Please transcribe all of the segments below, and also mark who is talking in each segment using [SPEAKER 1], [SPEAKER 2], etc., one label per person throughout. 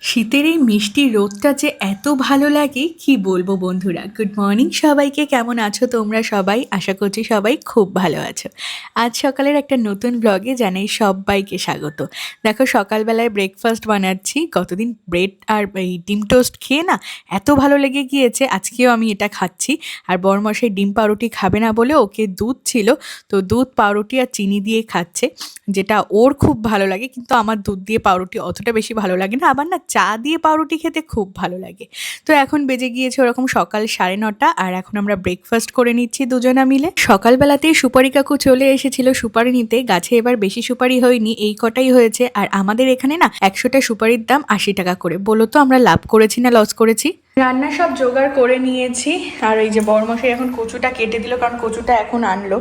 [SPEAKER 1] শীতের এই মিষ্টি রোদটা যে এত ভালো লাগে কি বলবো বন্ধুরা। গুড মর্নিং সবাইকে, কেমন আছো তোমরা সবাই? আশা করছি সবাই খুব ভালো আছো। আজ সকালের একটা নতুন ব্লগে জানাই সবাইকে স্বাগত। দেখো সকালবেলায় ব্রেকফাস্ট বানাচ্ছি। কতদিন ব্রেড আর এই ডিম টোস্ট খেয়ে না এত ভালো লেগে গিয়েছে, আজকেও আমি এটা খাচ্ছি। আর বরমশাই ডিম পাউরুটি খাবে না বলে ওকে দুধ ছিল, তো দুধ পাউরুটি আর চিনি দিয়ে খাচ্ছে, যেটা ওর খুব ভালো লাগে। কিন্তু আমার দুধ দিয়ে পাউরুটি অতটা বেশি ভালো লাগে না, আবার না চা দিয়ে পাউরুটি খেতে খুব ভালো লাগে। তো এখন বেজে গিয়েছে ওরকম সকাল 9:30, আর এখন আমরা ব্রেকফাস্ট করে নিচ্ছি দুজনা মিলে। সকালবেলাতেই সুপারি কাকু চলে এসেছিল সুপারি নিতে। গাছে এবার বেশি সুপারি হয়নি, এই কটাই হয়েছে। আর আমাদের এখানে না 100টা সুপারির দাম 80 টাকা করে। বলো তো আমরা লাভ করেছি না লস করেছি? রান্না সব জোগাড় করে নিয়েছি, আর এই যে বরমশাই এখন কচুটা কেটে দিল, কারণ কচুটা এখন আনলো।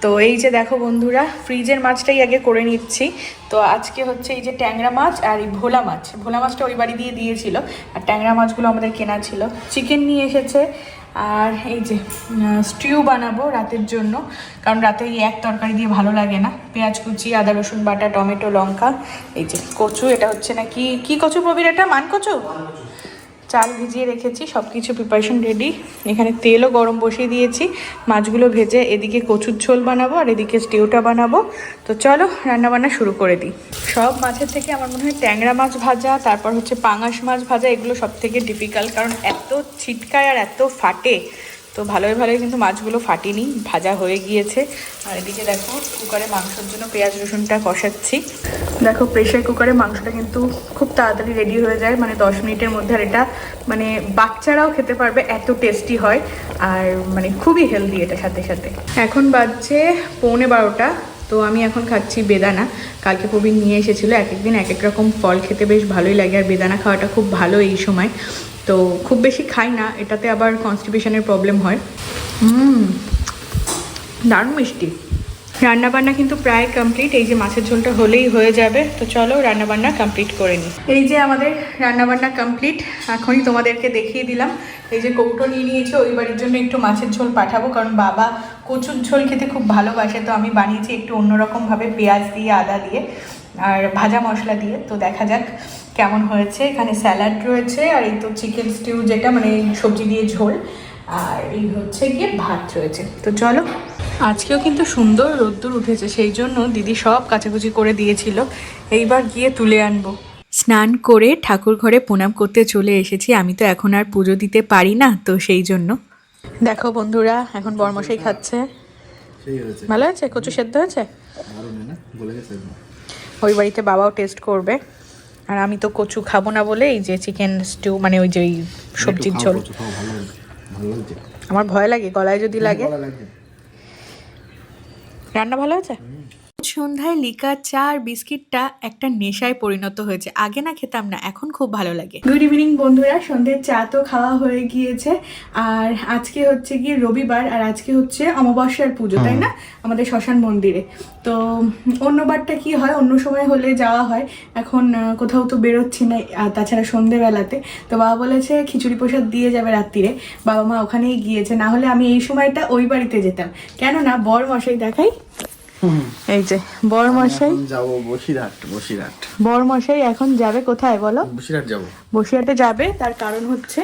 [SPEAKER 1] তো এই যে দেখো বন্ধুরা, ফ্রিজের মাছটাই আগে করে নিচ্ছি। তো আজকে হচ্ছে এই যে ট্যাংরা মাছ আর এই ভোলা মাছ। ভোলা মাছটা ওই বাড়ি দিয়ে দিয়েছিল, আর ট্যাংরা মাছগুলো আমাদের কেনা ছিল। চিকেন নিয়ে এসেছে, আর এই যে স্টিউ বানাবো রাতের জন্য, কারণ রাতে এই এক তরকারি দিয়ে ভালো লাগে না। পেঁয়াজ কুচি, আদা রসুন বাটা, টমেটো, লঙ্কা, এই যে কচু। এটা হচ্ছে না কি কচু প্রবীর? এটা মান কচু। চাল ভিজিয়ে রেখেছি, সব কিছু প্রিপারেশন রেডি। এখানে তেলও গরম বসিয়ে দিয়েছি, মাছগুলো ভেজে এদিকে কচুর ঝোল বানাবো আর এদিকে স্টিউটা বানাবো। তো চলো রান্নাবান্না শুরু করে দিই। সব মাছের থেকে আমার মনে হয় ট্যাংরা মাছ ভাজা, তারপর হচ্ছে পাঙাশ মাছ ভাজা, এগুলো সব থেকে ডিফিকাল্ট, কারণ এত ছিটকায় আর এত ফাটে। তো ভালোই কিন্তু মাছগুলো ফাটেনি, ভাজা হয়ে গিয়েছে। আর এদিকে দেখো কুকারে মাংসের জন্য পেঁয়াজ রসুনটা কষাচ্ছি। দেখো প্রেশার কুকারে মাংসটা কিন্তু খুব তাড়াতাড়ি রেডি হয়ে যায়, মানে 10 মিনিটের মধ্যে। আর এটা মানে বাচ্চারাও খেতে পারবে, এত টেস্টি হয়। আর মানে খুবই হেলদি এটা। সাথে সাথে এখন বাজছে 11:15। তো আমি এখন খাচ্ছি বেদানা। কালকে প্রবীণ নিয়ে এসেছিলো। এক একদিন এক এক রকম ফল খেতে বেশ ভালোই লাগে, আর বেদানা খাওয়াটা খুব ভালো এই সময়। তো খুব বেশি খাই না, এটাতে আবার কনস্টিপেশনের প্রবলেম হয়। দারুণ মিষ্টি। রান্নাবান্না কিন্তু প্রায় কমপ্লিট। এই যে মাছের ঝোলটা হলেই হয়ে যাবে। তো চলো রান্নাবান্না কমপ্লিট করে নিই। এই যে আমাদের রান্নাবান্না কমপ্লিট, এখনই তোমাদেরকে দেখিয়ে দিলাম। এই যে কৌটো নিয়ে নিয়েছে, ওই বাড়ির জন্য একটু মাছের ঝোল পাঠাবো, কারণ বাবা কচুর ঝোল খেতে খুব ভালোবাসে। তো আমি বানিয়েছি একটু অন্যরকমভাবে, পেঁয়াজ দিয়ে, আদা দিয়ে আর ভাজা মশলা দিয়ে। তো দেখা যাক কেমন হয়েছে। এখানে স্যালাড রয়েছে, আর এই তো চিকেন স্টিউ, যেটা মানে সবজি দিয়ে ঝোল, আর এই হচ্ছে গিয়ে ভাত রয়েছে। তো চলো। আজকেও কিন্তু সুন্দর রোদ্দুর উঠেছে, সেই জন্য দিদি সব কাচাকুচি করে দিয়েছিল। এইবার গিয়ে তুলে আনবো। স্নান করে ঠাকুর ঘরে প্রণাম করতে চলে এসেছি। আমি তো এখন আর পুজো দিতে পারি না, তো সেই জন্য। দেখো বন্ধুরা, এখন বরমশাই খাচ্ছে। ভালো আছে? কচু সেদ্ধ হয়েছে? ওই বাড়িতে বাবাও টেস্ট করবে, আর আমি তো কচু খাবো না বলে এই যে চিকেন স্টিউ, মানে ওই যে সবজির ঝোল। আমার ভয় লাগে, গলায় যদি লাগে। রান্না ভালো আছে? সন্ধ্যায় লিকার চা আর বিস্কিটটা একটা নেশায় পরিণত হয়েছে। আগে না খেতাম না, এখন খুব ভালো লাগে। গুড ইভিনিং বন্ধুরা, সন্ধ্যের চা তো খাওয়া হয়ে গিয়েছে। আর আজকে হচ্ছে গিয়ে রবিবার, আর আজকে হচ্ছে অমাবস্যার পুজো, তাই না? আমাদের শ্মশান মন্দিরে। তো অন্যবারটা কি হয়, অন্য সময় হলে যাওয়া হয়, এখন কোথাও তো বেরোচ্ছি না। আর তাছাড়া সন্ধ্যেবেলাতে তো বাবা বলেছে খিচুড়ি প্রসাদ দিয়ে যাবে রাত্রিরে। বাবা মা ওখানেই গিয়েছে, না হলে আমি এই সময়টা ওই বাড়িতে যেতাম। কেননা বর মশাই, দেখাই এই যে বরমশাই
[SPEAKER 2] যাবো বসিরহাট।
[SPEAKER 1] বরমশাই এখন যাবে কোথায় বলো?
[SPEAKER 2] বসিরহাট যাবো।
[SPEAKER 1] বসিরহাটে যাবে, তার কারণ হচ্ছে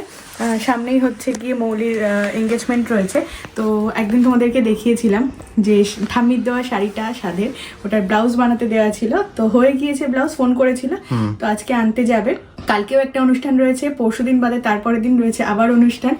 [SPEAKER 1] সামনেই হচ্ছে গিয়ে মৌলির এঙ্গেজমেন্ট রয়েছে। তো একদিন তোমাদেরকে দেখিয়েছিলাম যে ঠাম্মির দেওয়া শাড়িটা সাধের, ওটার ব্লাউজ বানাতে দেওয়া ছিল। তো হয়ে গিয়েছে, ব্লাউজ ফোন করেছিল। তো আজকে আনতে যাবে। কালকেও একটা অনুষ্ঠান রয়েছে, পরশুদিন বাদে তারপরের দিন রয়েছে আবার অনুষ্ঠান।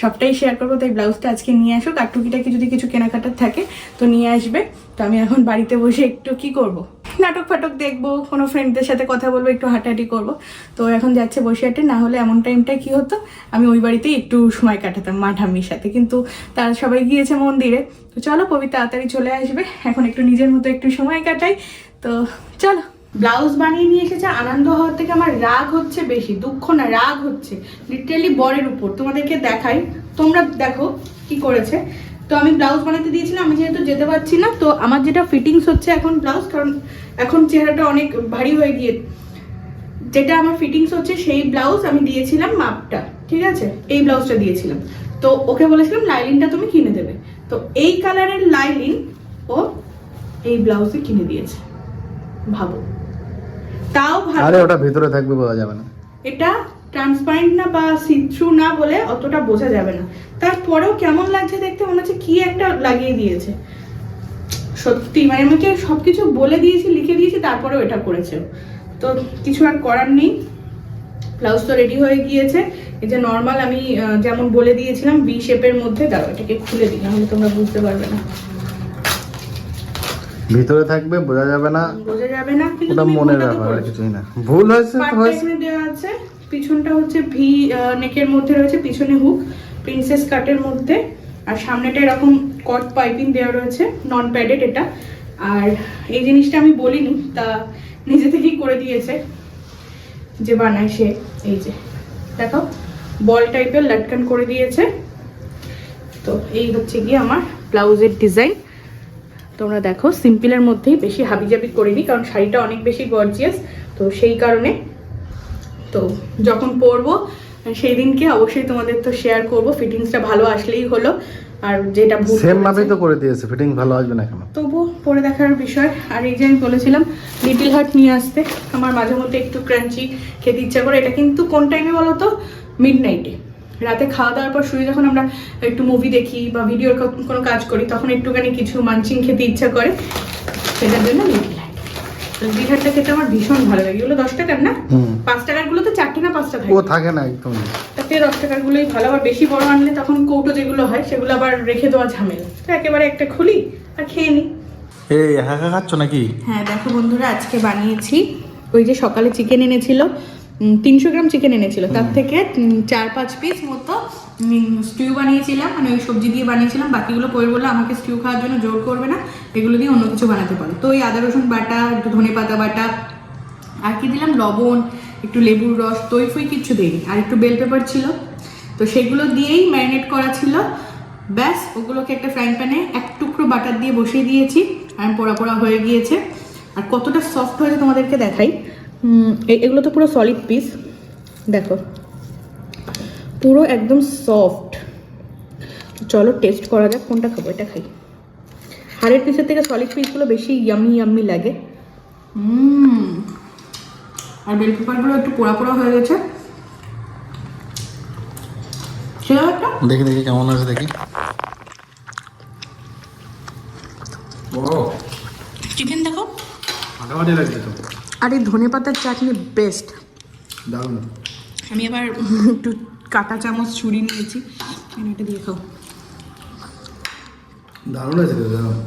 [SPEAKER 1] সবটাই শেয়ার করবো। তাই ব্লাউজটা আজকে নিয়ে আসুক, আর টুকিটাকি যদি কিছু কেনাকাটার থাকে তো নিয়ে আসবে। তো আমি এখন বাড়িতে বসে একটু কি করব, নাটক ফাটক দেখবো, কোনো ফ্রেন্ডদের সাথে কথা বলবো, একটু হাঁটাহাঁটি করবো। তো এখন যাচ্ছে বসিরহাটে। না হলে এমন টাইমটা কি হতো, আমি ওই বাড়িতেই একটু সময় কাটাতাম মা ঠাম্মির সাথে। কিন্তু তারা সবাই গিয়েছে মন্দিরে। তো চলো, পবিত্র তাড়াতাড়ি চলে আসবে, এখন একটু নিজের মতো একটু সময় কাটাই। তো চলো। ব্লাউজ বানিয়ে নিয়ে এসেছে। আনন্দ হওয়ার থেকে আমার রাগ হচ্ছে বেশি, দুঃখ না, রাগ হচ্ছে লিটারালি বরের উপর। তোমাদেরকে দেখাই, তোমরা দেখো কি করেছে। তো আমি ব্লাউজ বানাতে দিয়েছিলাম, আমি যেহেতু যেতে পারছি না, তো আমার যেটা ফিটিংস হচ্ছে এখন ব্লাউজ, কারণ এখন চেহারাটা অনেক ভারী হয়ে গিয়ে, যেটা আমার ফিটিংস হচ্ছে সেই ব্লাউজ আমি দিয়েছিলাম মাপটা, ঠিক আছে? এই ব্লাউজটা দিয়েছিলাম। তো ওকে বলেছিলাম লাইলিনটা তুমি কিনে দেবে। তো এই কালারের লাইলিন ও এই ব্লাউজে কিনে দিয়েছে, ভাবো। তাও ভালো।
[SPEAKER 2] আরে ওটা ভিতরে থাকবে, বোঝা যাবে না।
[SPEAKER 1] এটা ট্রান্সপারেন্ট না বা সিথ্রু না বলে অতটা বোঝা যাবে না, তারপরেও কেমন লাগছে দেখতে, মনে হচ্ছে কি একটা লাগিয়ে দিয়েছে। সত্যি মানে আমাকে সবকিছু বলে দিয়েছি, লিখে দিয়েছি, তারপরেও এটা করেছে। তো কিছু আর করার নেই। ব্লাউজ তো রেডি হয়ে গিয়েছে। এই যে নর্মাল আমি যেমন বলে দিয়েছিলাম ভি শেপের মধ্যে, দাও এটাকে খুলে দিই, নাহলে তোমরা বুঝতে পারবে না।
[SPEAKER 2] ভিতরে থাকবে, বোঝা যাবে না,
[SPEAKER 1] বোঝা যাবে না, কিন্তু
[SPEAKER 2] ওটা
[SPEAKER 1] তুমি
[SPEAKER 2] মনের
[SPEAKER 1] কোনটা তো
[SPEAKER 2] ব্যাপার, আর
[SPEAKER 1] করেছো।
[SPEAKER 2] কিছুই না। ভুল হয়েছে তো
[SPEAKER 1] পাটটা
[SPEAKER 2] হয়েছে।
[SPEAKER 1] এখানে দেওয়া আছে, পিছনটা হচ্ছে ভি নেকের মধ্যে রয়েছে, পিছনে হুক প্রিন্সেস কাটের মধ্যে, আর সামনেটা এরকম কট পাইপিং দেওয়া রয়েছে, নন প্যাডেড এটা। আর এই জিনিসটা আমি বলিনি, তা নিজে থেকেই করে দিয়েছে যে বানায় সে। এই যে দেখো বল টাইপের লাটকান করে দিয়েছে। তো এই হচ্ছে গিয়ে আমার ব্লাউজের ডিজাইন। তোমরা দেখো সিম্পলের মধ্যেই, বেশি হাবিজাবি করিনি কারণ শাড়িটা অনেক বেশি গর্জিয়াস, তো সেই কারণে। তো যখন পরবো সেই দিনকে অবশ্যই তোমাদের তো শেয়ার করব, ফিটিংসটা ভালো আসলেই হলো। আর যেটা ভুল
[SPEAKER 2] সেম ভাবেই তো করে দিয়েছে, ফিটিং ভালো আসবে না কেন?
[SPEAKER 1] তবুও পরে দেখার বিষয়। আর এই যে আমি বলেছিলাম লিটল হার্ট নিয়ে আসতে, আমার মাঝে মধ্যে একটু ক্রাঞ্চি খেতে ইচ্ছা করে। এটা কিন্তু কোন টাইমে বলো তো? মিড নাইটে, রাতে খাওয়া দাওয়ার পর শুয়ে যখন আমরা একটু মুভি দেখি বা ভিডিওর কোনো কাজ করি, তখন একটুখানি কিছু মানচিং খেতে ইচ্ছা করে, সেটার জন্য লিটল হার্ট। লিটল হার্টটা খেতে আমার ভীষণ ভালো লাগে। এগুলো 10 টাকার না, 5 টাকার গুলো তো 4টে না 5টা থাকে,
[SPEAKER 2] ও থাকে না একদম।
[SPEAKER 1] তাতে 10 টাকার গুলোই ভালো। আবার বেশি বড় আনলে তখন কৌটো যেগুলো হয় সেগুলো আবার রেখে দেওয়া ঝামেলা, তো একেবারে একটা খুলি আর খেয়ে নিই।
[SPEAKER 2] এই একা খাচ্ছ নাকি?
[SPEAKER 1] হ্যাঁ দেখো বন্ধুরা, আজকে বানিয়েছি ওই যে সকালে চিকেন এনেছিল, 300 গ্রাম চিকেন এনেছিল, তার থেকে 4-5 পিস মতো স্টিউ বানিয়েছিলাম, মানে ওই সবজি দিয়ে বানিয়েছিলাম। বাকিগুলো পরে বললো আমাকে স্টিউ খাওয়ার জন্য জোর করবে না, এগুলো দিয়ে অন্য কিছু বানাতে পারো। তো ওই আদা রসুন বাটা, একটু ধনে পাতা বাটা, আর কি দিলাম, লবণ, একটু লেবুর রস, দই ফই কিচ্ছু দিইনি, আর একটু বেল পেপার ছিল, তো সেগুলো দিয়েই ম্যারিনেট করা ছিল। ব্যাস ওগুলোকে একটা ফ্রাইং প্যানে এক টুকরো বাটার দিয়ে বসিয়ে দিয়েছি, আর পোড়া পোড়া হয়ে গিয়েছে। আর কতটা সফট হয়েছে তোমাদেরকে দেখাই। এগুলো তো পুরো সলিড পিস, দেখো পুরো একদম সফট। চলো টেস্ট করা যাক, কোনটা খাবো, এটা খাই। হাড়ের পিসের থেকে সলিড পিসগুলো বেশি ইয়াম্মি ইয়াম্মি লাগে। আর বেল পেপারগুলো একটু পোড়া পোড়া হয়ে গেছে। সেটা একটা
[SPEAKER 2] দেখি দেখি কেমন আছে দেখি। ও
[SPEAKER 1] চিকেন দেখো,
[SPEAKER 2] ফাটাফাটি লাগছে তো।
[SPEAKER 1] আর এই ধনে পাতার চাটনি বেস্ট।
[SPEAKER 2] দারুণ।
[SPEAKER 1] আমি আবার একটু কাঁটা চামচ ছুরি নিয়েছি, এটা দিয়ে খাও।
[SPEAKER 2] দারুণ আছে তো, দারুণ।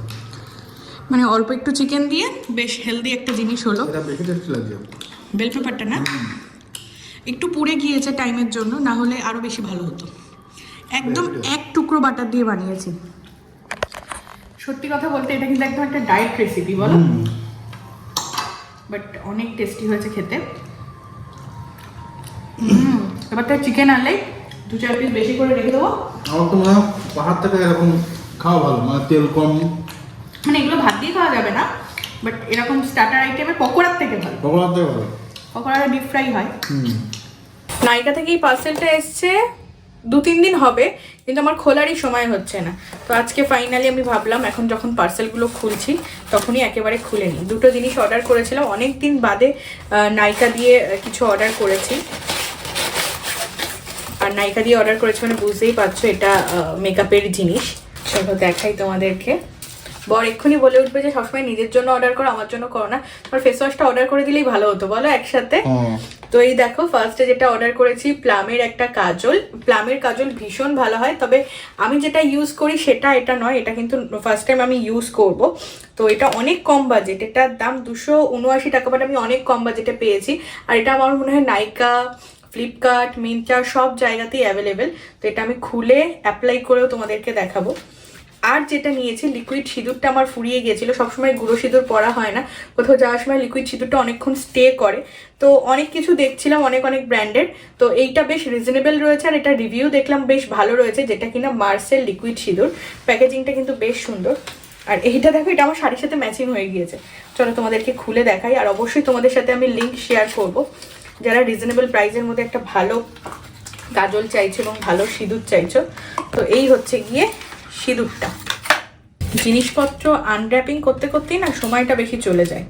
[SPEAKER 1] মানে অল্প একটু চিকেন দিয়ে বেশ হেলদি একটা জিনিস হলো।
[SPEAKER 2] এটা বেশি টেস্টি লাগছে।
[SPEAKER 1] বেল পেপারটা না একটু পুড়ে গিয়েছে টাইমের জন্য, না হলে আরো বেশি ভালো হতো। একদম এক টুকরো বাটার দিয়ে বানিয়েছি। সত্যি কথা বলতে এটা কিন্তু একদম একটা ডায়েট রেসিপি, বলো, বাট অনেক টেস্টি হয়েছে খেতে। এবার তো চিকেন আনলে 2-4 পিস বেশি করে রেখে দেবো।
[SPEAKER 2] আমার তো মনে হয় পাহাড় থেকে এরকম খাওয়া ভালো, মানে তেল কম।
[SPEAKER 1] মানে এগুলো ভাত দিয়ে খাওয়া যাবে না, বাট এরকম স্টার্টার আইটেমে পকোড়ার থেকে ভালো।
[SPEAKER 2] পকোড়া থেকে ভালো।
[SPEAKER 1] পকোড়াটা ডিপ ফ্রাই হয়। নাইকা থেকে এই পার্সেলটা এসছে 2-3 দিন হবে, কিন্তু আমার খোলারই সময় হচ্ছে না। তো আজকে ফাইনালি আমি ভাবলাম এখন যখন পার্সেলগুলো খুলছি তখনই একেবারে খুলে নিই। 2টো জিনিস অর্ডার করেছিলাম, অনেক দিন বাদে নাইকা দিয়ে কিছু অর্ডার করেছি। আর নাইকা দিয়ে অর্ডার করেছি মানে বুঝতেই পারছো এটা মেকআপের জিনিস। সেটা দেখাই তোমাদেরকে। বর এক্ষুনি বলে উঠবে যে সবসময় নিজের জন্য অর্ডার করো, আমার জন্য করো না। তোমার ফেস ওয়াশটা অর্ডার করে দিলেই ভালো হতো, বলো একসাথে। তো এই দেখো ফার্স্টে যেটা অর্ডার করেছি প্লামের একটা কাজল। প্লামের কাজল ভীষণ ভালো হয়, তবে আমি যেটা ইউজ করি সেটা এটা নয়, এটা কিন্তু ফার্স্ট টাইম আমি ইউজ করব। তো এটা অনেক কম বাজেট, এটার দাম 279 টাকা, বাট আমি অনেক কম বাজেটে পেয়েছি। আর এটা আমার মনে হয় নাইকা, ফ্লিপকার্ট, মিন্ত্রা সব জায়গাতেই অ্যাভেলেবেল। তো এটা আমি খুলে অ্যাপ্লাই করেও তোমাদেরকে দেখাবো। আর যেটা নিয়েছি লিকুইড সিঁদুরটা আমার ফুরিয়ে গিয়েছিল, সবসময় গুঁড়ো সিঁদুর পরা হয় না, কোথাও যাওয়ার সময় লিকুইড সিঁদুরটা অনেকক্ষণ স্টে করে। তো অনেক কিছু দেখছিলাম অনেক ব্র্যান্ডের, তো এইটা বেশ রিজনেবল রয়েছে। আর এটা রিভিউ দেখলাম বেশ ভালো রয়েছে, যেটা কিনা মার্সেল লিকুইড সিঁদুর। প্যাকেজিংটা কিন্তু বেশ সুন্দর। আর এইটা দেখো, এটা আমার শাড়ির সাথে ম্যাচিং হয়ে গিয়েছে। চলো তোমাদেরকে খুলে দেখাই, আর অবশ্যই তোমাদের সাথে আমি লিঙ্ক শেয়ার করব। যারা রিজনেবল প্রাইসের মধ্যে একটা ভালো কাজল চাইছো এবং ভালো সিঁদুর চাইছো, তো এই হচ্ছে গিয়ে সিঁদুরটা। জিনিসপত্র আনর্যাপিং করতে করতেই না সময়টা বেশি চলে যায়।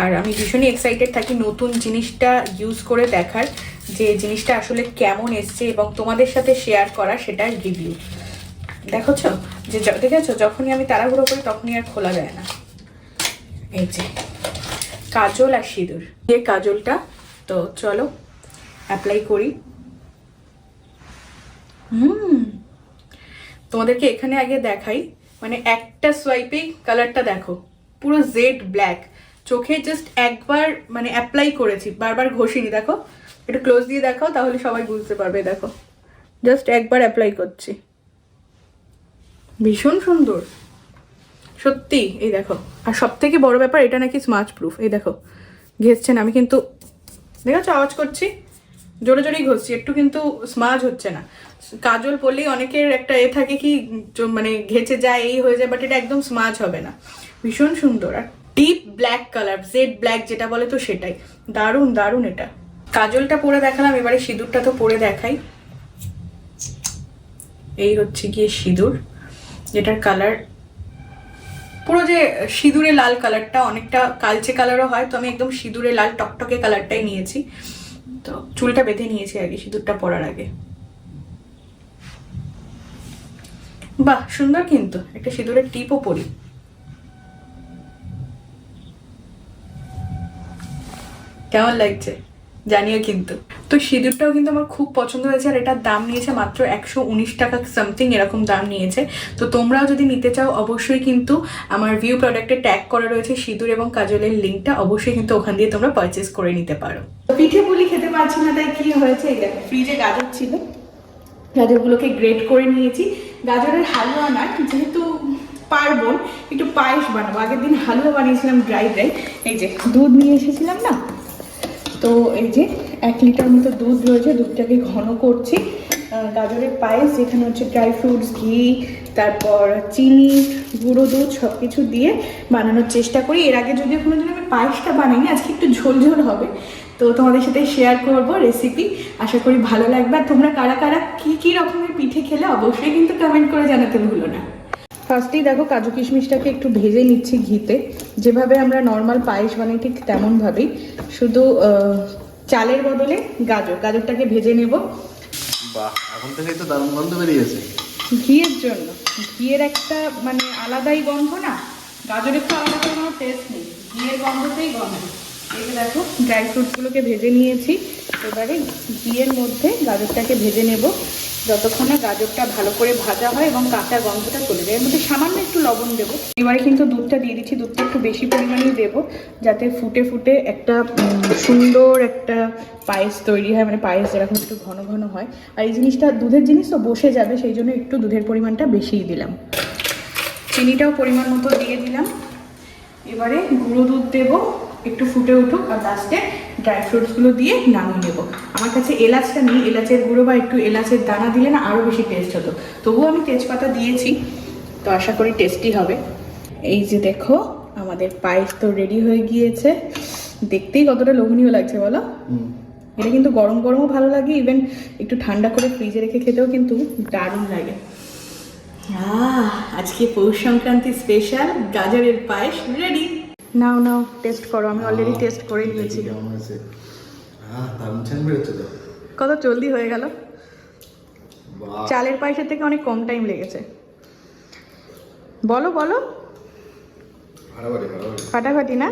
[SPEAKER 1] আর আমি ভীষণই এক্সাইটেড থাকি নতুন জিনিসটা ইউজ করে দেখার, যে জিনিসটা আসলে কেমন এসছে এবং তোমাদের সাথে শেয়ার করা সেটার রিভিউ। দেখছো যে দেখেছো, যখনই আমি তাড়াহুড়ো করি তখনই আর খোলা যায় না। এই যে কাজল আর সিঁদুর, এই কাজলটা তো চলো অ্যাপ্লাই করি। তোমাদেরকে এখানে আগে দেখাই, মানে একটা সোয়াইপেই কালারটা দেখো, পুরো জেড ব্ল্যাক। চোখে জাস্ট একবার মানে অ্যাপ্লাই করেছি, বারবার ঘষিনি। দেখো একটু ক্লোজ দিয়ে দেখাও, তাহলে সবাই বুঝতে পারবে। দেখো জাস্ট একবার অ্যাপ্লাই করছি, ভীষণ সুন্দর সত্যি। এই দেখো, আর সব থেকে বড় ব্যাপার এটা নাকি স্মাচ প্রুফ। এই দেখো ঘেসছেন, আমি কিন্তু দেখেছো আওয়াজ করছি, জোরে জোরেই ঘষছি, একটু কিন্তু স্মাজ হচ্ছে না। কাজল পরলেই অনেকের একটা থাকে কি মানে ঘেঁচে যায়, এই হয়ে যায়, বাট এটা একদম স্মাজ হবে না। ভীষণ সুন্দর, আর deep black colour, jade black যেটা বলে, তো সেটাই দারুণ দারুণ। এটা কাজলটা পরে দেখালাম, এবারে সিঁদুরটা তো পরে দেখাই। এই হচ্ছে গিয়ে সিঁদুর, যেটার কালার পুরো যে সিঁদুরে লাল কালারটা, অনেকটা কালচে কালারও হয়, তো আমি একদম সিঁদুরে লাল টকটকে কালারটাই নিয়েছি। তো চুলটা বেঁধে নিয়েছি আগে সিঁদুরটা পরার আগে। বাহ সুন্দর, কিন্তু একটা সিঁদুরের টিপও পরি। কেমন লাগছে জানিও কিন্তু। তো সিঁদুরটাও কিন্তু আমার খুব পছন্দ হয়েছে, আর এটার দাম নিয়েছে মাত্র 119 টাকা সামথিং, এরকম দাম নিয়েছে। তো তোমরাও যদি নিতে চাও অবশ্যই কিন্তু আমার ভিউ প্রোডাক্টে ট্যাগ করা রয়েছে সিঁদুর এবং কাজলের লিঙ্কটা, অবশ্যই কিন্তু ওখান দিয়ে তোমরা পারচেস করে নিতে পারো। পিঠে পুলি খেতে পারছি না, তাই কি হয়েছে, এই দেখো ফ্রিজে গাজর ছিল, গাজরগুলোকে গ্রেট করে নিয়েছি। গাজরের হালুয়া না, যেহেতু পার্বণ একটু পায়েস বানাবো, আগের দিন হালুয়া বানিয়েছিলাম ড্রাই ড্রাই। এই যে দুধ নিয়ে এসেছিলাম না, তো এই যে 1 লিটার মতো দুধ রয়েছে, দুধটাকে ঘন করছি। গাজরের পায়েস, যেখানে হচ্ছে ড্রাই ফ্রুটস, ঘি, তারপর চিনি, গুঁড়ো দুধ সব কিছু দিয়ে বানানোর চেষ্টা করি। এর আগে যদিও কোনোদিন আমি পায়েসটা বানাইনি, আজকে একটু ঝোল ঝোল হবে, তো তোমাদের সাথে শেয়ার করব রেসিপি। আশা করি ভালো লাগবে। আর তোমরা কারা কারা কী কী রকমের পিঠে খেলে অবশ্যই কিন্তু কমেন্ট করে জানাতে ভুলো না। ফার্স্টেই দেখো কাজু কিশমিশটাকে একটু ভেজে নিচ্ছি ঘিতে, যেভাবে আমরা নর্মাল পায়েস বানাই ঠিক তেমনভাবেই, শুধু চালের বদলে গাজরটাকে ভেজে নেব।
[SPEAKER 2] বাহ, এখন থেকেই তো দারুণ গন্ধ বেরিয়েছে।
[SPEAKER 1] ঘিয়ের জন্য, ঘিয়ের একটা মানে আলাদাই গন্ধ না, গাজরের তো আলাদা কোনো টেস্ট নেই, ঘিয়ের গন্ধতেই গন্ধ। এই যে দেখো ড্রাই ফ্রুটসগুলোকে ভেজে নিয়েছি, এবারে ঘিয়ের মধ্যে গাজরটাকে ভেজে নেব, যতক্ষণ না গাজরটা ভালো করে ভাজা হয় এবং কাঁচা গন্ধটা চলে যায়। এর মধ্যে সামান্য একটু লবণ দেবো। এবারে কিন্তু দুধটা দিয়ে দিচ্ছি, দুধটা একটু বেশি পরিমাণেই দেবো, যাতে ফুটে ফুটে একটা সুন্দর একটা পায়েস তৈরি হয়, মানে পায়েস যেরকম একটু ঘন ঘন হয়। আর এই জিনিসটা দুধের জিনিস তো বসে যাবে, সেই জন্য একটু দুধের পরিমাণটা বেশিই দিলাম। চিনিটাও পরিমাণ মতো দিয়ে দিলাম। এবারে গুঁড়ো দুধ দেবো, একটু ফুটে উঠুক, আর লাস্টে ড্রাই ফ্রুটসগুলো দিয়ে নামিয়ে নেবো। আমার কাছে এলাচটা নেই, এলাচের গুঁড়ো বা একটু এলাচের দানা দিলে না আরও বেশি টেস্ট হতো, তবুও আমি তেজপাতা দিয়েছি, তো আশা করি টেস্টি হবে। এই যে দেখো আমাদের পায়েস তো রেডি হয়ে গিয়েছে, দেখতেই কতটা লোভনীয় লাগছে বলো। এটা কিন্তু গরম গরমও ভালো লাগে, ইভেন একটু ঠান্ডা করে ফ্রিজে রেখে খেতেও কিন্তু দারুণ লাগে। আজকে পৌষ সংক্রান্তি স্পেশাল গাজরের পায়েস রেডি। নাও নাও টেস্ট করো, আমি অলরেডি টেস্ট করে নিয়েছি।
[SPEAKER 2] কেমন হয়েছে? দারুণ ছেন বেরোচ্ছে তো।
[SPEAKER 1] কত জলদি হয়ে গেল,
[SPEAKER 2] বাহ,
[SPEAKER 1] চালের পায়েসের থেকে অনেক কম টাইম লেগেছে। বলো বলো,
[SPEAKER 2] ফাটাফাটি
[SPEAKER 1] ফাটাফাটি না?